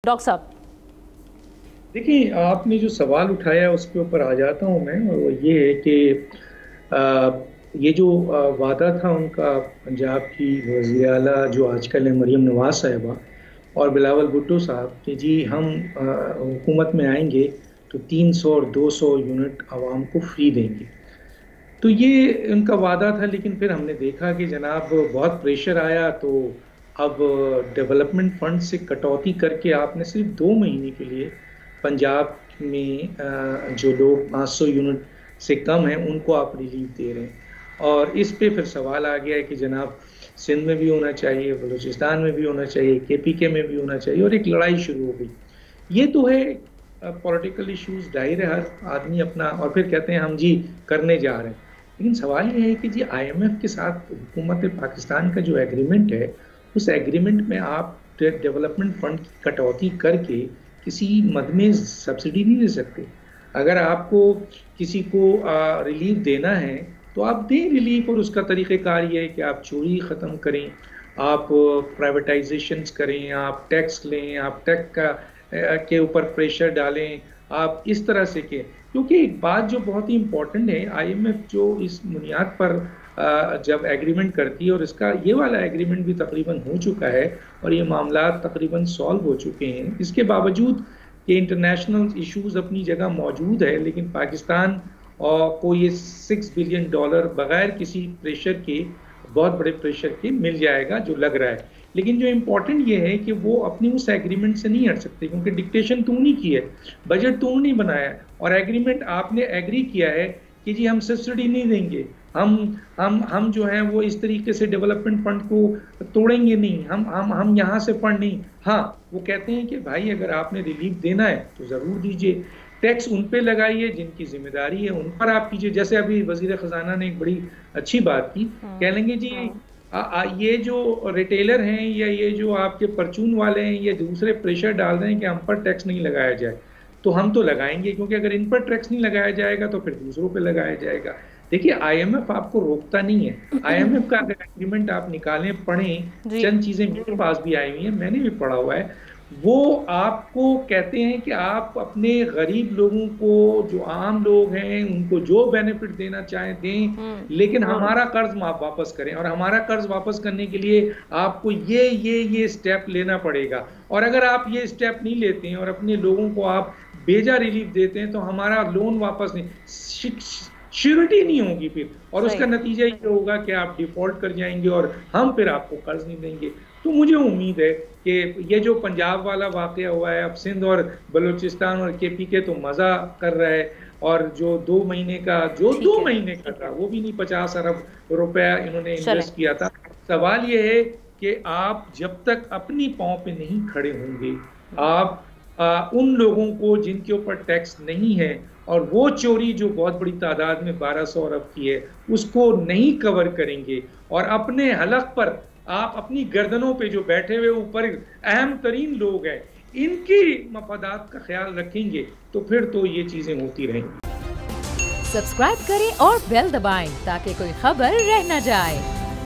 Doctor साहब। देखिए, आपने जो सवाल उठाया उसके ऊपर आ जाता हूँ मैं। और वो ये है कि अ, ये जो वादा था उनका, पंजाब की वज़ीर आला जो आजकल है मरीम नवाज साहिबा और बिलावल भुट्टो साहब, कि जी हम हुकूमत में आएंगे तो 300 और 200 यूनिट आवाम को फ्री देंगे। तो ये उनका वादा था, लेकिन फिर हमने देखा कि जनाब बहुत प्रेशर आया, तो अब डेवलपमेंट फंड से कटौती करके आपने सिर्फ 2 महीने के लिए पंजाब में जो लोग 500 यूनिट से कम हैं उनको आप रिलीफ दे रहे हैं। और इस पे फिर सवाल आ गया है कि जनाब सिंध में भी होना चाहिए, बलूचिस्तान में भी होना चाहिए, केपीके में भी होना चाहिए, और एक लड़ाई शुरू हो गई। ये तो है पॉलिटिकल इश्यूज, जाहिर है हर आदमी अपना, और फिर कहते हैं हम जी करने जा रहे हैं। लेकिन सवाल ये है कि जी आईएमएफ के साथ हुकूमत पाकिस्तान का जो एग्रीमेंट है, उस एग्रीमेंट में आप डेवलपमेंट फंड की कटौती करके किसी मद में सब्सिडी नहीं दे सकते। अगर आपको किसी को रिलीफ देना है तो आप दें रिलीफ, और उसका तरीक़ेकार ये है कि आप चोरी ख़त्म करें, आप प्राइवेटाइजेशन करें, आप टैक्स लें, आप टैक्स का के ऊपर प्रेशर डालें, आप इस तरह से के। क्योंकि एक बात जो बहुत ही इंपॉर्टेंट है, आईएमएफ जो इस बुनियाद पर जब एग्रीमेंट करती है, और इसका ये वाला एग्रीमेंट भी तकरीबन हो चुका है और ये मामला तकरीबन सॉल्व हो चुके हैं, इसके बावजूद कि इंटरनेशनल इश्यूज अपनी जगह मौजूद है, लेकिन पाकिस्तान को ये $6 बिलियन बगैर किसी प्रेशर के, बहुत बड़े प्रेशर के मिल जाएगा जो लग रहा है। लेकिन जो इम्पोर्टेंट ये है कि वो अपनी उस एग्रीमेंट से नहीं हट सकते, क्योंकि डिक्टेशन तो उन्हीं की है, बजट तो उन्हीं बनाया है, और एग्रीमेंट आपने एग्री किया है कि जी हम सब्सिडी नहीं देंगे, हम जो है वो इस तरीके से डेवलपमेंट फंड को तोड़ेंगे नहीं, हम यहाँ से फंड नहीं। हाँ, वो कहते हैं कि भाई अगर आपने रिलीफ देना है तो ज़रूर दीजिए, टैक्स उन पे लगाइए जिनकी जिम्मेदारी है, उन पर आप कीजिए। जैसे अभी वजीर खजाना ने एक बड़ी अच्छी बात की, कह लेंगे जी ये जो रिटेलर हैं या ये जो आपके परचून वाले हैं, ये दूसरे प्रेशर डाल रहे हैं कि हम पर टैक्स नहीं लगाया जाए, तो हम तो लगाएंगे, क्योंकि अगर इन पर टैक्स नहीं लगाया जाएगा तो फिर दूसरों पे लगाया जाएगा। देखिए, आईएमएफ आपको रोकता नहीं है। आईएमएफ का अगर एग्रीमेंट आप निकालें, पढ़ें, जी। चंद चीजें मेरे पास भी आई हुई हैं, मैंने भी पढ़ा हुआ है। वो आपको कहते हैं कि आप अपने गरीब लोगों को, जो आम लोग हैं, उनको जो बेनिफिट देना चाहें दें, लेकिन हमारा कर्ज वापस करें, और हमारा कर्ज वापस करने के लिए आपको ये स्टेप लेना पड़ेगा। और अगर आप ये स्टेप नहीं लेते हैं और अपने लोगों को आप बेजा रिलीफ देते हैं, तो हमारा लोन वापस नहीं, श्योरिटी नहीं होगी फिर, और उसका नतीजा ये होगा कि आप डिफॉल्ट कर जाएंगे और हम फिर आपको कर्ज नहीं देंगे। तो मुझे उम्मीद है कि ये जो पंजाब वाला वाकया हुआ है, अब सिंध और बलूचिस्तान और केपीके तो मजा कर रहा है, और जो 2 महीने का था वो भी नहीं, 50 अरब रुपया इन्होंने इन्वेस्ट किया था। सवाल ये है कि आप जब तक अपनी पांव पे नहीं खड़े होंगे, आप उन लोगों को जिनके ऊपर टैक्स नहीं है, और वो चोरी जो बहुत बड़ी तादाद में 1200 अरब की है, उसको नहीं कवर करेंगे, और अपने हलक पर आप अपनी गर्दनों पे जो बैठे हुए ऊपर अहम तरीन लोग हैं, इनकी मफादात का ख्याल रखेंगे, तो फिर तो ये चीजें होती रहेंगी। सब्सक्राइब करें और बेल दबाएं ताकि कोई खबर रह न जाए।